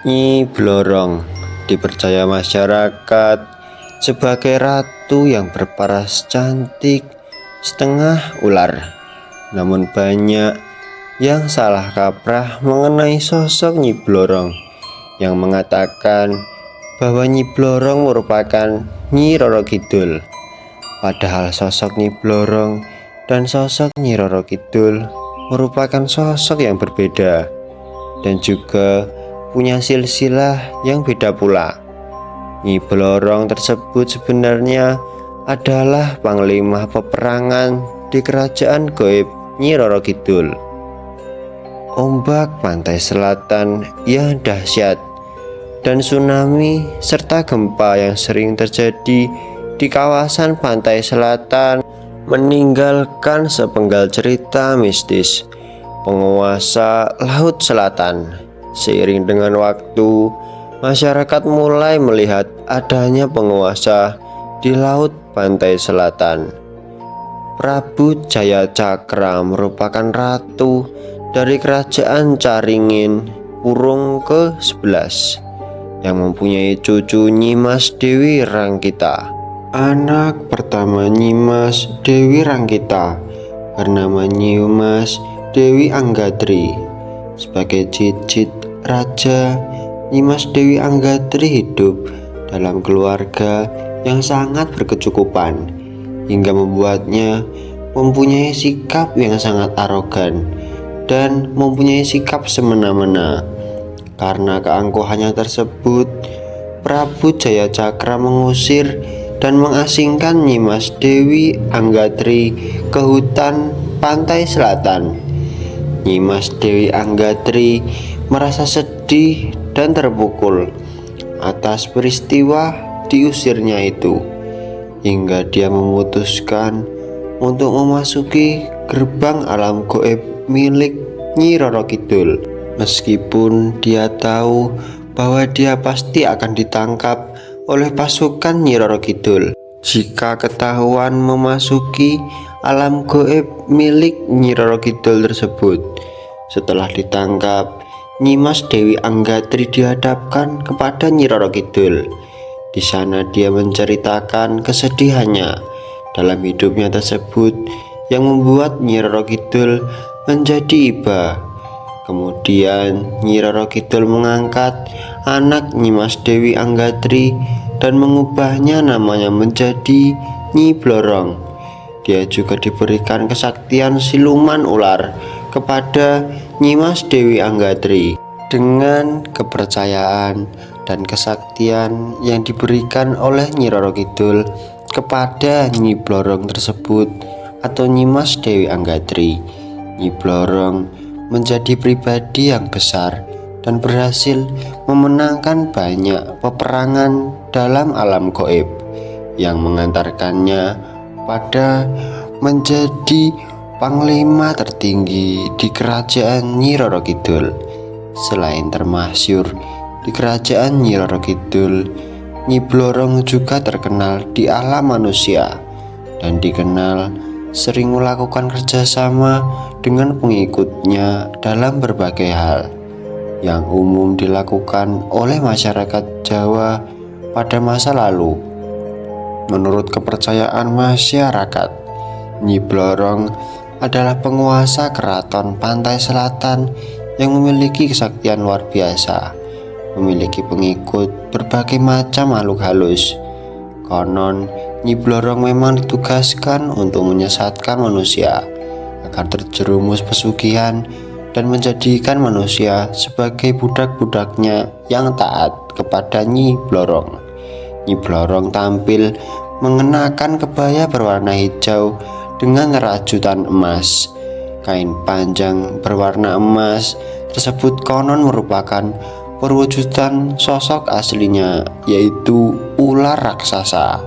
Nyi Blorong dipercaya masyarakat sebagai ratu yang berparas cantik setengah ular. Namun banyak yang salah kaprah mengenai sosok Nyi Blorong, yang mengatakan bahwa Nyi Blorong merupakan Nyi Roro Kidul. Padahal sosok Nyi Blorong dan sosok Nyi Roro Kidul merupakan sosok yang berbeda dan juga punya silsilah yang beda pula. Nyi Blorong tersebut sebenarnya adalah panglima peperangan di kerajaan gaib Nyi Roro Kidul. Ombak pantai selatan yang dahsyat dan tsunami serta gempa yang sering terjadi di kawasan pantai selatan meninggalkan sepenggal cerita mistis penguasa Laut Selatan. Seiring dengan waktu, masyarakat mulai melihat adanya penguasa di laut pantai selatan. Prabu Jayacakra merupakan ratu dari kerajaan Caringin Purung ke-11 yang mempunyai cucu Nyimas Dewi Rangkita. Anak pertama Nyimas Dewi Rangkita bernama Nyimas Dewi Anggadri. Sebagai cicit raja, Nyimas Dewi Anggadri hidup dalam keluarga yang sangat berkecukupan, hingga membuatnya mempunyai sikap yang sangat arogan dan mempunyai sikap semena-mena. Karena keangkuhannya tersebut, Prabu Jayacakra mengusir dan mengasingkan Nyimas Dewi Anggadri ke hutan pantai selatan. Nyimas Dewi Anggadri merasa sedih dan terpukul atas peristiwa diusirnya itu, hingga dia memutuskan untuk memasuki gerbang alam gaib milik Nyi Roro Kidul. Meskipun dia tahu bahwa dia pasti akan ditangkap oleh pasukan Nyi Roro Kidul jika ketahuan memasuki alam gaib milik Nyi Roro Kidul tersebut. Setelah ditangkap, Nyimas Dewi Anggadri dihadapkan kepada Nyi Roro Kidul. Di sana dia menceritakan kesedihannya dalam hidupnya tersebut yang membuat Nyi Roro Kidul menjadi iba. Kemudian Nyi Roro Kidul mengangkat anak Nyimas Dewi Anggadri dan mengubahnya namanya menjadi Nyi Blorong. Dia juga diberikan kesaktian siluman ular kepada Nyimas Dewi Anggadri. Dengan kepercayaan dan kesaktian yang diberikan oleh Nyi Roro Kidul kepada Nyi Blorong tersebut atau Nyimas Dewi Anggadri, Nyi Blorong menjadi pribadi yang besar dan berhasil memenangkan banyak peperangan dalam alam gaib yang mengantarkannya pada menjadi panglima tertinggi di kerajaan Nyi Roro Kidul. Selain termasyhur di kerajaan Nyi Roro Kidul, Nyi Blorong juga terkenal di alam manusia dan dikenal sering melakukan kerjasama dengan pengikutnya dalam berbagai hal yang umum dilakukan oleh masyarakat Jawa pada masa lalu. Menurut kepercayaan masyarakat, Nyi Blorong adalah penguasa keraton pantai selatan yang memiliki kesaktian luar biasa, memiliki pengikut berbagai macam makhluk halus. Konon, Nyi Blorong memang ditugaskan untuk menyesatkan manusia agar terjerumus pesugihan dan menjadikan manusia sebagai budak-budaknya yang taat kepada Nyi Blorong. Nyi Blorong tampil mengenakan kebaya berwarna hijau dengan rajutan emas. Kain panjang berwarna emas tersebut konon merupakan perwujudan sosok aslinya, yaitu ular raksasa.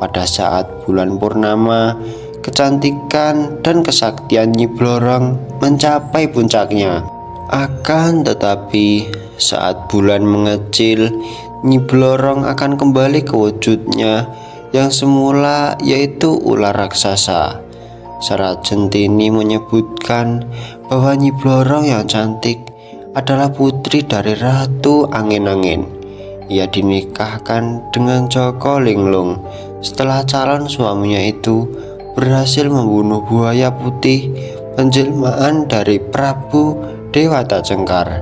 Pada saat bulan purnama, kecantikan dan kesaktian Nyi Blorong mencapai puncaknya. Akan tetapi, saat bulan mengecil, Nyi Blorong akan kembali ke wujudnya yang semula, yaitu ular raksasa. Serat Centini menyebutkan bahwa Nyi Blorong yang cantik adalah putri dari Ratu Angin-Angin. Ia dinikahkan dengan Joko Linglung setelah calon suaminya itu berhasil membunuh buaya putih penjelmaan dari Prabu Dewata Cengkar.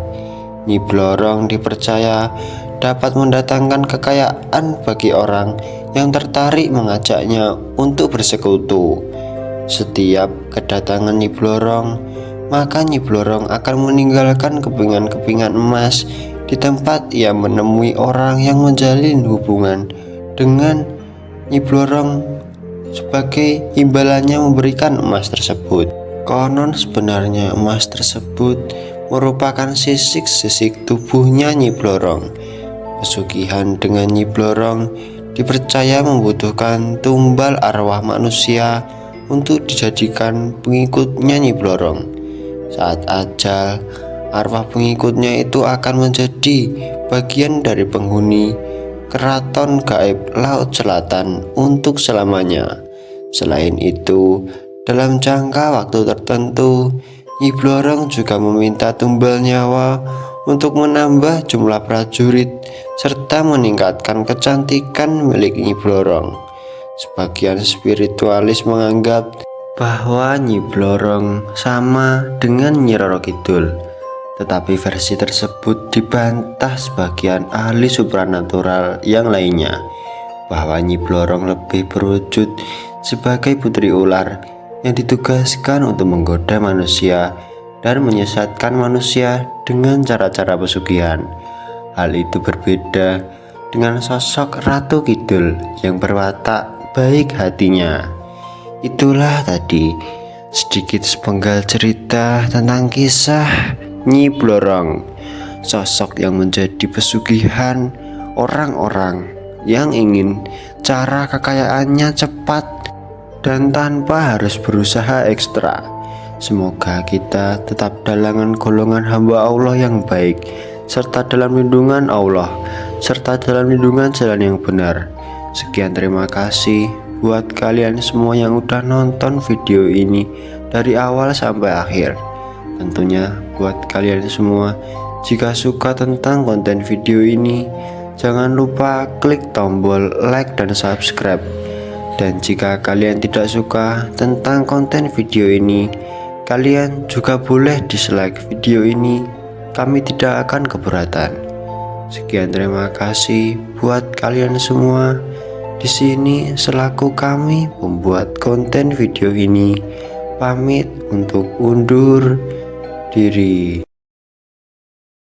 Nyi Blorong dipercaya dapat mendatangkan kekayaan bagi orang yang tertarik mengajaknya untuk bersekutu. Setiap kedatangan Nyi Blorong, maka Nyi Blorong akan meninggalkan kepingan-kepingan emas di tempat ia menemui orang yang menjalin hubungan dengan Nyi Blorong. Sebagai imbalannya memberikan emas tersebut. Konon sebenarnya emas tersebut merupakan sisik-sisik tubuhnya Nyi Blorong. Pesugihan dengan Nyi Blorong dipercaya membutuhkan tumbal arwah manusia untuk dijadikan pengikutnya Nyi Blorong. Saat ajal, arwah pengikutnya itu akan menjadi bagian dari penghuni keraton gaib Laut Selatan untuk selamanya. Selain itu, dalam jangka waktu tertentu, Nyi Blorong juga meminta tumbal nyawa untuk menambah jumlah prajurit serta meningkatkan kecantikan milik Nyi Blorong. Sebagian spiritualis menganggap bahwa Nyi Blorong sama dengan Nyi Roro Kidul, tetapi versi tersebut dibantah sebagian ahli supranatural yang lainnya, bahwa Nyi Blorong lebih berwujud sebagai putri ular yang ditugaskan untuk menggoda manusia dan menyesatkan manusia dengan cara-cara pesugihan. Hal itu berbeda dengan sosok Ratu Kidul yang berwatak baik hatinya. Itulah tadi sedikit sepenggal cerita tentang kisah Nyi Blorong, sosok yang menjadi pesugihan orang-orang yang ingin cara kekayaannya cepat dan tanpa harus berusaha ekstra. Semoga kita tetap dalam golongan hamba Allah yang baik, serta dalam lindungan Allah, serta dalam lindungan jalan yang benar. Sekian, terima kasih buat kalian semua yang udah nonton video ini dari awal sampai akhir. Tentunya buat kalian semua, jika suka tentang konten video ini, jangan lupa klik tombol like dan subscribe. Dan jika kalian tidak suka tentang konten video ini, kalian juga boleh dislike video ini. Kami tidak akan keberatan. Sekian, terima kasih buat kalian semua. Di sini selaku kami pembuat konten video ini pamit untuk undur diri.